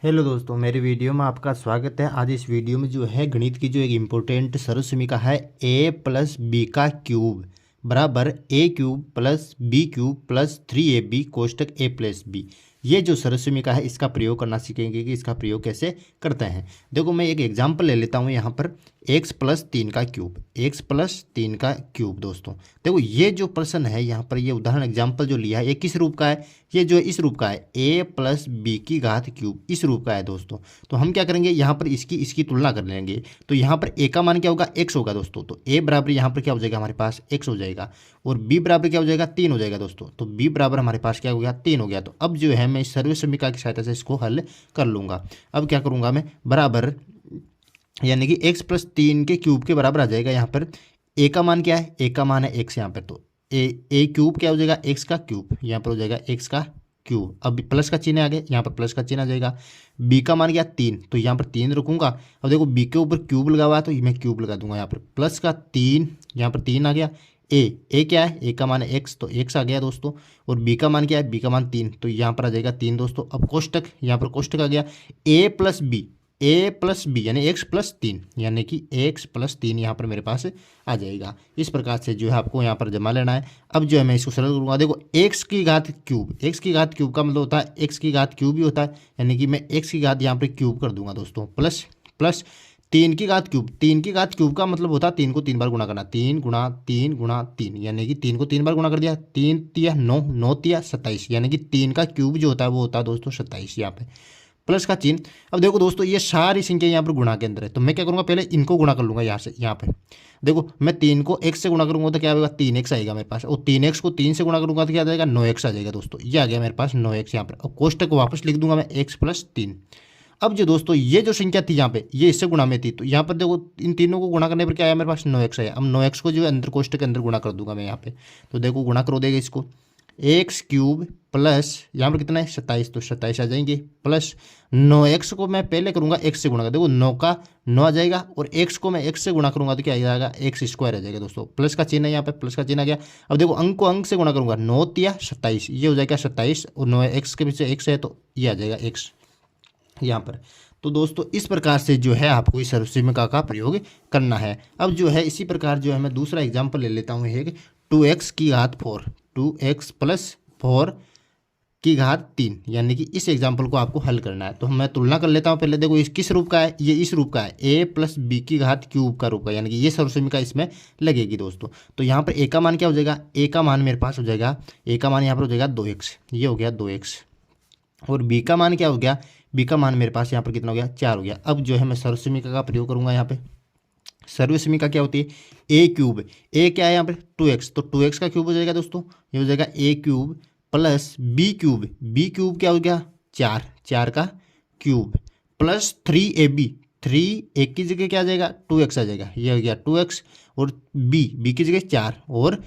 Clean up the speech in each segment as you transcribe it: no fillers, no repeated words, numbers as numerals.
Hello दोस्तों, मेरे video में आपका स्वागत है। आज इस वीडियो में जो है गणित की जो एक इम्पोर्टेंट सर्वसमीका है a प्लस बी का क्यूब बराबर A cube plus B cube plus 3ab कोष्टक a प्लस बी। ये जो सर्वसमीका है इसका प्रयोग करना सीखेंगे कि इसका प्रयोग कैसे करते हैं। देखो मैं एक एग्जांपल ले लेता हूँ यहाँ पर x प्लस 3 का क्यूब, x प्लस 3 का क्यूब। दोस्तों देखो ये जो प्रश्न है यहाँ पर, ये उदाहरण एग्जाम्पल जो लिया है ये किस रूप का है, ये जो है इस रूप का है, a प्लस बी की घात क्यूब इस रूप का है दोस्तों। तो हम क्या करेंगे यहाँ पर इसकी तुलना कर लेंगे। तो यहाँ पर a का मान क्या होगा, x होगा दोस्तों। तो a बराबर यहाँ पर क्या हो जाएगा, हमारे पास x हो जाएगा, और b बराबर क्या हो जाएगा, 3 हो जाएगा दोस्तों। तो b बराबर हमारे पास क्या हो गया, 3 हो गया। तो अब जो है मैं इस सर्वसमीका की सहायता से इसको हल कर लूँगा। अब क्या करूँगा मैं, बराबर यानी कि x प्लस 3 के क्यूब के बराबर आ जाएगा। यहाँ पर a का मान क्या है, a का मान है x यहाँ पर। तो ए क्यूब क्या हो जाएगा, x का क्यूब, यहाँ पर हो जाएगा x का क्यूब। अब प्लस का चिन्ह आ गया, यहाँ पर प्लस का चिन्ह आ जाएगा। b का मान गया 3, तो यहाँ पर 3 रखूंगा। अब देखो b के ऊपर क्यूब लगा हुआ है तो मैं क्यूब लगा दूंगा। यहाँ पर प्लस का 3, यहाँ पर 3 आ गया। ए क्या है, ए का मान है x, तो x आ गया दोस्तों। और b का मान क्या है, b का मान 3, तो यहाँ पर आ जाएगा 3 दोस्तों। अब कोष्टक, यहाँ पर कोष्टक आ गया ए प्लस बी यानी x प्लस 3, यानी कि x प्लस 3 यहाँ पर मेरे पास आ जाएगा। इस प्रकार से जो है आपको यहाँ पर जमा लेना है। अब जो है मैं इसको सरल करूँगा। देखो x की घात क्यूब, x की घात क्यूब का मतलब होता है x की घात क्यूब ही होता है, यानी कि मैं x की घात यहाँ पर क्यूब कर दूंगा दोस्तों। प्लस प्लस 3 की घात क्यूब, 3 की घात क्यूब का मतलब होता है 3 को 3 बार गुणा करना, 3 गुणा 3 गुणा 3, यानी कि 3 को 3 बार गुणा कर दिया, 3 तिया 9, 9 तिया 27, यानी कि 3 का क्यूब जो होता है वो होता है दोस्तों 27। यहाँ पे प्लस का चिन्ह। अब देखो दोस्तों ये सारी संख्या यहाँ पर गुणा के अंदर है, तो मैं क्या करूँगा, पहले इनको गुणा कर लूँगा यहाँ से। यहाँ पे देखो मैं 3 को x से गुणा करूँगा तो क्या होगा, 3x आएगा मेरे पास, और 3x को 3 से गुणा करूँगा तो क्या आ जाएगा, 9x आ जाएगा दोस्तों। ये आ गया मेरे पास 9x यहाँ पर। और कोष्टक को वापस लिख दूंगा मैं x प्लस 3। अब जो दोस्तों ये जो संख्या थी यहाँ पे, ये इससे गुणा में थी, तो यहाँ पर देखो इन तीनों को गुणा करने पर क्या आया मेरे पास, 9x आया। अब 9x को जो है अंदर कोष्टक के अंदर गुणा कर दूंगा मैं यहाँ पे। तो देखो गुणा करो देगा इसको, एक्स क्यूब प्लस यहाँ पर कितना है 27, तो 27 आ जाएंगे। प्लस 9x को मैं पहले करूँगा x से गुणा कर, देखो 9 का 9 आ जाएगा, और x को मैं x से गुणा करूँगा तो क्या आ जाएगा, x स्क्वायर आ जाएगा दोस्तों। प्लस का चिन्ह है यहाँ पे, प्लस का चिन्ह आ गया। अब देखो अंक को अंक से गुणा करूँगा, 9 तिया 27, ये हो जाएगा 27, और 9x के पीछे x है तो ये आ जाएगा x यहाँ पर। तो दोस्तों इस प्रकार से जो है आपको इस सर्वसमीका का प्रयोग करना है। अब जो है इसी प्रकार जो है मैं दूसरा एग्जाम्पल ले लेता हूँ, है 2x की घात 4, 2x प्लस 4 की घात 3, यानी कि इस एग्जाम्पल को आपको हल करना है। तो मैं तुलना कर लेता हूँ पहले। देखो इस किस रूप का है, ये इस रूप का है, a प्लस बी की घात क्यूब का रूप का, यानी कि ये सर्वसमीका इसमें लगेगी दोस्तों। तो यहाँ पर a का मान क्या हो जाएगा, a का मान मेरे पास हो जाएगा, a का मान यहाँ पर हो जाएगा 2x, ये हो गया 2x। और b का मान क्या हो गया, b का मान मेरे पास यहाँ पर कितना हो गया, 4 हो गया। अब जो है मैं सर्वसमीका का प्रयोग करूँगा यहाँ पे। सर्वसमीका क्या होती है, ए क्यूब, ए क्या है यहाँ पर 2x, तो 2x का क्यूब हो जाएगा दोस्तों, ये हो जाएगा A cube plus B cube, B cube क्या हो गया 4, 4 का क्यूब प्लस 3ab, 3 एक की जगह क्या आ जाएगा 2x आ जाएगा, ये हो गया 2x, और बी की जगह 4, और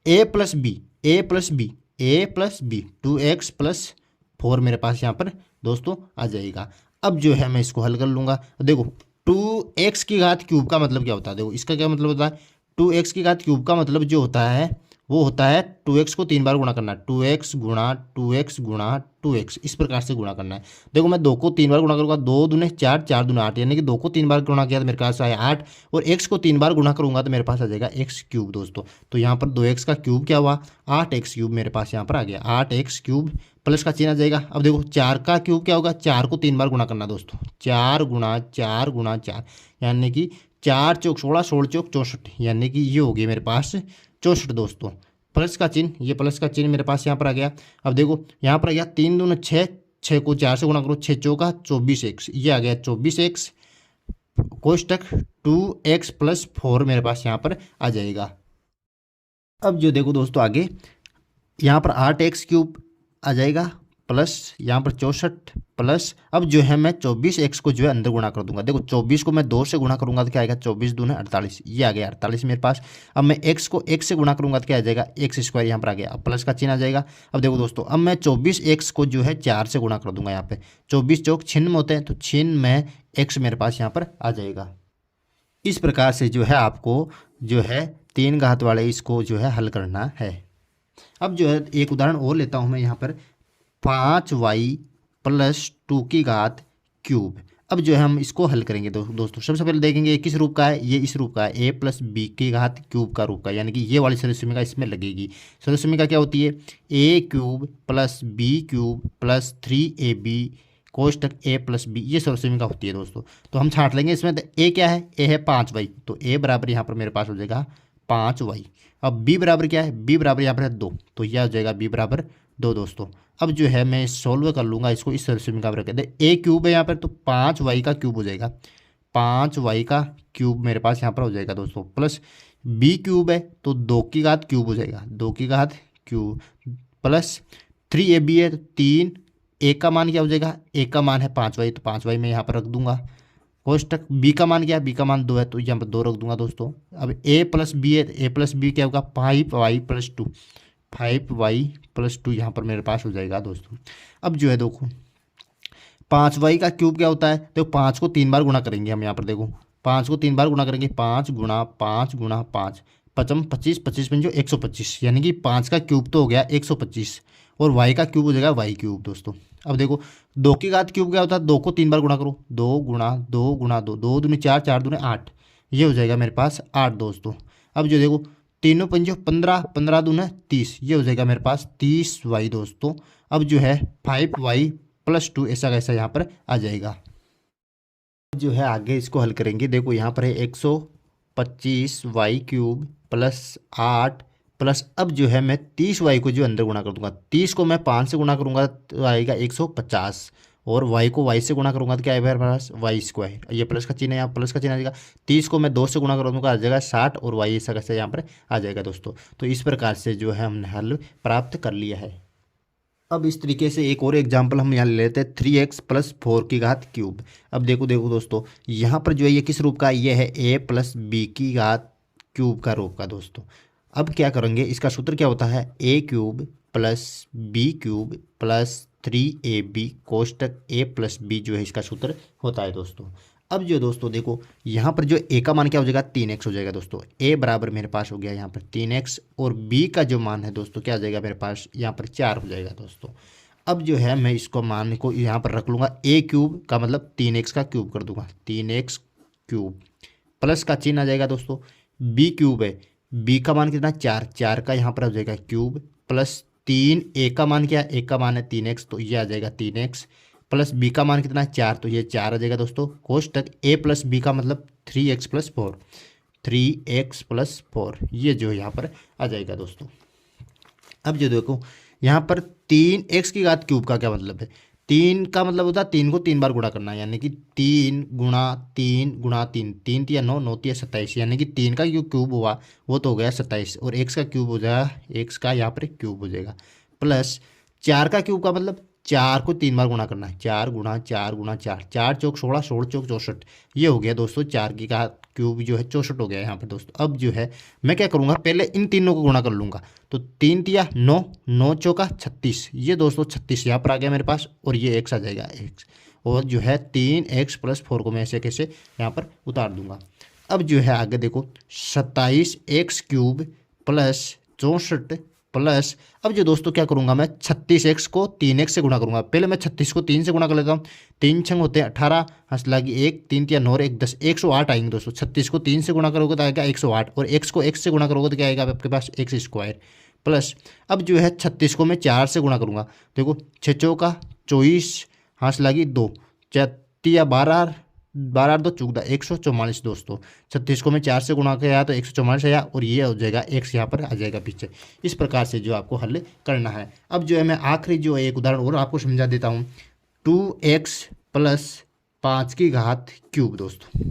a plus B, a plus B, a plus B 2x plus 4 मेरे पास यहाँ पर दोस्तों आ जाएगा। अब जो है मैं इसको हल कर लूँगा। देखो 2x की घात क्यूब का मतलब क्या होता है, देखो इसका क्या मतलब होता है, 2x की घात क्यूब का मतलब जो होता है वो होता है 2x को 3 बार गुणा करना, 2x गुणा 2x गुणा 2x, इस प्रकार से गुणा करना है। देखो मैं 2 को 3 बार गुणा करूँगा, 2 दूने 4, 4 दूने 8, यानी कि 2 को 3 बार गुणा किया तो मेरे पास आया 8, और x को 3 बार गुणा करूँगा तो मेरे पास आ जाएगा x क्यूब दोस्तों। तो यहाँ पर 2x का क्यूब क्या हुआ, 8x क्यूब मेरे पास यहाँ पर आ गया, 8x क्यूब, प्लस का चिन्ह आ जाएगा। अब देखो 4 का क्यूब क्या होगा, 4 को 3 बार गुणा करना दोस्तों, 4 गुणा 4 गुणा 4, यानी कि 4 चौक 16, 16 चौक 64, यानी कि ये हो गया मेरे पास 64 दोस्तों। प्लस का चिन्ह, ये प्लस का चिन्ह मेरे पास यहाँ पर आ गया। अब देखो यहाँ पर आ गया 3 दूना 6, 6 को 4 से गुणा करो, 6 चौका 24x, ये आ गया 24x, कोष्टक 2x प्लस 4 मेरे पास यहाँ पर आ जाएगा। अब जो देखो दोस्तों आगे यहाँ पर 8x क्यूब आ जाएगा, प्लस यहाँ पर 64, प्लस अब जो है मैं 24x को जो है अंदर गुणा कर दूंगा। देखो 24 को मैं 2 से गुणा करूंगा तो क्या आएगा, 24 दूने 48, ये आ गया 48 मेरे पास। अब मैं x को x से गुणा करूंगा तो क्या आ जाएगा, x स्क्वायर यहाँ पर आ गया, अब प्लस का चिन्ह आ जाएगा। अब देखो दोस्तों अब मैं 24x को जो है 4 से गुणा कर दूंगा, यहाँ पे 24 चौक छिन्न होते हैं, तो छिन्न में x मेरे पास यहाँ पर आ जाएगा। इस प्रकार से जो है आपको जो है 3 घात वाले इसको जो है हल करना है। अब जो है एक उदाहरण और लेता हूँ मैं यहाँ पर, 5y प्लस 2 की घात क्यूब। अब जो है हम इसको हल करेंगे दोस्तों सबसे पहले देखेंगे ये किस रूप का है, ये इस रूप का है, ए प्लस बी की घात क्यूब का रूप का, यानी कि ये वाली सरलसमीका इसमें लगेगी। सरलसमीका क्या होती है, A cube plus B cube plus 3ab कोष्टक ए प्लस बी, ये सरलसमीका होती है दोस्तों। तो हम छांट लेंगे इसमें, तो ए क्या है, ए है 5y, तो ए बराबर यहाँ पर मेरे पास हो जाएगा 5y। अब बी बराबर क्या है, बी बराबर यहाँ पर है 2, तो यह हो जाएगा बी बराबर 2 दोस्तों। अब जो है मैं सोल्व कर लूँगा इसको इस सरलसमीका में रख दे, ए क्यूब है यहाँ पर, तो 5y का क्यूब हो जाएगा, 5y का क्यूब मेरे पास यहाँ पर हो जाएगा दोस्तों, प्लस बी क्यूब है तो 2 की घात क्यूब हो जाएगा, 2 की घात क्यूब, प्लस 3ab है तो 3, ए का मान क्या हो जाएगा, ए का मान है 5y, तो 5y मैं यहाँ पर रख दूंगा। कोष्टक बी का मान क्या है, बी का मान 2 है, तो यहाँ पर 2 रख दूंगा दोस्तों। अब ए प्लस बी है, ए प्लस बी क्या होगा, 5y प्लस 2, 5y प्लस 2 यहाँ पर मेरे पास हो जाएगा दोस्तों। अब जो है देखो 5y का क्यूब क्या होता है, देखो 5 को 3 बार गुणा करेंगे हम यहाँ पर, देखो 5 को 3 बार गुणा करेंगे, 5 गुणा 5 गुणा 5, 5 25, 25 में जो 125, यानी कि 5 का क्यूब तो हो गया 125, और y का क्यूब हो जाएगा y क्यूब दोस्तों। अब देखो 2 की घात क्यूब क्या होता है, 2 को 3 बार गुणा करो, 2 गुणा 2 गुणा 2, 2 दूनी 4, 4 दूनी 8, ये हो जाएगा मेरे पास 8 दोस्तों। अब जो देखो तीनों पंजो 15, 15 दूना 30, ये हो जाएगा मेरे पास 30y दोस्तों। अब जो है 5y प्लस 2 ऐसा कैसा यहाँ पर आ जाएगा। जो है आगे इसको हल करेंगे, देखो यहाँ पर है 125y क्यूब प्लस 8 प्लस, अब जो है मैं 30y को जो अंदर गुणा कर दूंगा, 30 को मैं 5 से गुणा करूंगा तो आएगा 150, और y को y से गुणा करूंगा तो क्या आएगा मेरे पास वाई स्क्वायर, ये प्लस का चिन्ह है, यहाँ प्लस का चिन्ह आ जाएगा। 30 को मैं 2 से गुणा कर दूंगा आ जाएगा 60, और y ऐसा कैसे यहाँ पर आ जाएगा दोस्तों। तो इस प्रकार से जो है हमने हल प्राप्त कर लिया है। अब इस तरीके से एक और एग्जाम्पल हम यहाँ ले लेते हैं, 3x प्लस 4 की घात क्यूब। अब देखो देखो दोस्तों यहाँ पर जो है ये किस रूप का, ये है a प्लस बी की घात क्यूब का रूप का दोस्तों। अब क्या करेंगे, इसका सूत्र क्या होता है, a cube plus B cube plus 3ab कोष्टक a प्लस बी जो है इसका सूत्र होता है दोस्तों। अब जो दोस्तों देखो यहाँ पर जो a का मान क्या हो जाएगा, 3x हो जाएगा दोस्तों, a बराबर मेरे पास हो गया यहाँ पर 3x, और b का जो मान है दोस्तों क्या हो जाएगा मेरे पास यहाँ पर 4 हो जाएगा दोस्तों। अब जो है मैं इसको मान को यहाँ पर रख लूँगा, a क्यूब का मतलब 3x का क्यूब कर दूंगा, 3x क्यूब, प्लस का चिन्ह आ जाएगा दोस्तों, b क्यूब है, b का मान कितना 4, 4 का यहाँ पर हो जाएगा क्यूब, प्लस 3, a का मान क्या है, a का मान है 3x, तो ये आ जाएगा 3x, प्लस बी का मान कितना है 4, तो ये 4 आ जाएगा दोस्तों। कोष्टक a प्लस बी का मतलब 3x प्लस 4, 3x प्लस 4, ये जो यहाँ पर आ जाएगा दोस्तों। अब जो देखो यहाँ पर 3x की घात क्यूब का क्या मतलब है, 3 का मतलब होता है 3 को 3 बार गुणा करना, यानी कि 3 गुणा 3 गुणा 3, 3 तिया 9, 9 तिया 27, यानी कि 3 का जो क्यूब हुआ वो तो हो गया 27, और x का क्यूब हो जाएगा, x का यहाँ पर क्यूब हो जाएगा, प्लस 4 का क्यूब का मतलब 4 को 3 बार गुणा करना है, 4 गुणा 4 गुणा 4, 4 चौक 16, 16 चौक 64, ये हो गया दोस्तों 4 की का क्यूब जो है 64 हो गया यहाँ पर दोस्तों। अब जो है मैं क्या करूँगा, पहले इन तीनों को गुणा कर लूँगा, तो 3 तिया 9, 9 चौका 36, ये दोस्तों 36 यहाँ पर आ गया मेरे पास, और ये x आ जाएगा x, और जो है 3x प्लस 4 को मैं ऐसे कैसे यहाँ पर उतार दूंगा। अब जो है आगे देखो 27x क्यूब प्लस 64 प्लस, अब जो दोस्तों क्या करूंगा मैं 36x को 3x से गुणा करूंगा, पहले मैं 36 को 3 से गुणा कर लेता हूँ, 3 छंग होते हैं 18, हंस लगी 1, 3 तिया 9, 1 10, 108 आएंगे दोस्तों। 36 को 3 से गुणा करोगे तो आएगा 108, और x को x से गुणा करोगे तो क्या आएगा आपके पास x स्क्वायर, प्लस अब जो है 36 को मैं 4 से गुणा करूंगा, देखो 6 चौका 24, हंस लगी 2, 4 12, 12 2 14, 144 दोस्तों। 36 को मैं 4 से गुणा किया तो 144 आया, और ये हो जाएगा x यहाँ पर आ जाएगा पीछे। इस प्रकार से जो आपको हल करना है। अब जो है मैं आखिरी जो एक उदाहरण और आपको समझा देता हूँ, 2x प्लस 5 की घात क्यूब दोस्तों।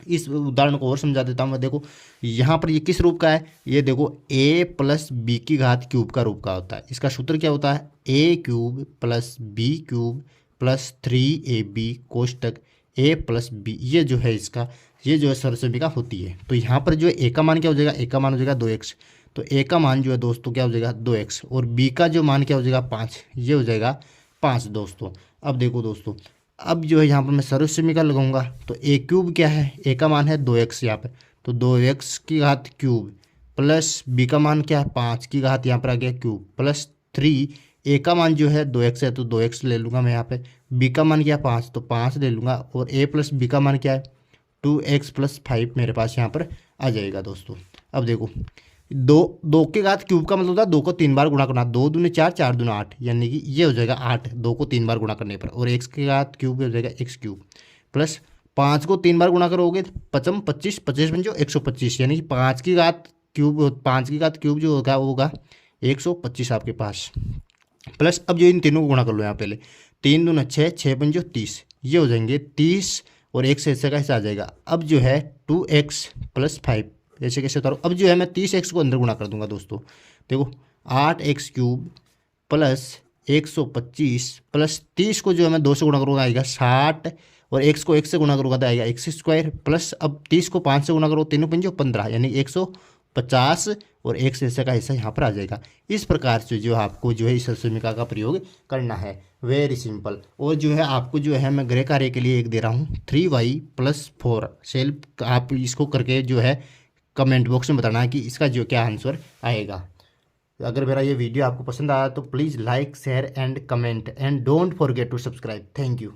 इस उदाहरण को और समझा देता हूँ मैं, देखो यहाँ पर ये किस रूप का है, ये देखो a प्लस बी की घात क्यूब का रूप का होता है। इसका सूत्र क्या होता है, a cube plus B cube plus 3ab कोष्टक a प्लस बी, ये जो है इसका ये जो है सरलसमीका होती है। तो यहाँ पर जो है a का मान क्या हो जाएगा, a का मान हो जाएगा 2x, तो a का मान जो है दोस्तों क्या हो जाएगा 2x, और b का जो मान क्या हो जाएगा 5, ये हो जाएगा 5 दोस्तों। अब देखो दोस्तों, अब जो है यहाँ पर मैं सरलसमीका लगाऊंगा, तो a क्यूब क्या है, a का मान है 2x यहाँ पर, तो 2x की घात क्यूब प्लस b का मान क्या है 5 की घात यहाँ पर आ गया क्यूब, प्लस 3 ए का मान जो है 2x है तो 2x ले लूँगा मैं यहाँ पे। बी का मान क्या है 5 तो 5 ले लूँगा। और ए प्लस बी का मान क्या है 2x + 5 मेरे पास यहाँ पर आ जाएगा दोस्तों। अब देखो 2 के घात क्यूब का मतलब होता है 2 को 3 बार गुणा करना। 2 दूनी 4, 4 दूना 8, यानी कि ये हो जाएगा 8 2 को 3 बार गुणा करने पर। और x के घात क्यूब हो जाएगा x³ प्लस 5 को 3 बार गुणा करोगे तो 5 25 25 बन जो 125, यानी कि 5 की घात क्यूब जो होगा वो होगा 125 आपके पास। प्लस अब जो इन तीनों को गुणा कर लो यहाँ पहले, 3 दूना 6, 6 बन जो 30, ये हो जाएंगे 30 और एक से ऐसे का हिस्सा आ जाएगा। अब जो है 2x + 5 ऐसे कैसे उतारो। अब जो है मैं 30x को अंदर गुणा कर दूंगा दोस्तों। देखो 8x³ प्लस 125 प्लस 30 को जो है मैं 2 से गुणा करूँगा आएगा 60, और x को 1 से गुणा करूँगा तो आएगा x² प्लस अब 30 को 5 से गुणा करो, तीनों पंजो 15, यानी 150 और एक से ऐसे का हिस्सा यहाँ पर आ जाएगा। इस प्रकार से जो आपको जो है इस सरसमीका का प्रयोग करना है, वेरी सिंपल। और जो है आपको जो है मैं गृह कार्य के लिए एक दे रहा हूँ 3y + 4 सेल्फ, आप इसको करके जो है कमेंट बॉक्स में बताना है कि इसका जो क्या आंसर आएगा। अगर मेरा ये वीडियो आपको पसंद आया तो please like share and comment and don't forget to subscribe. Thank you.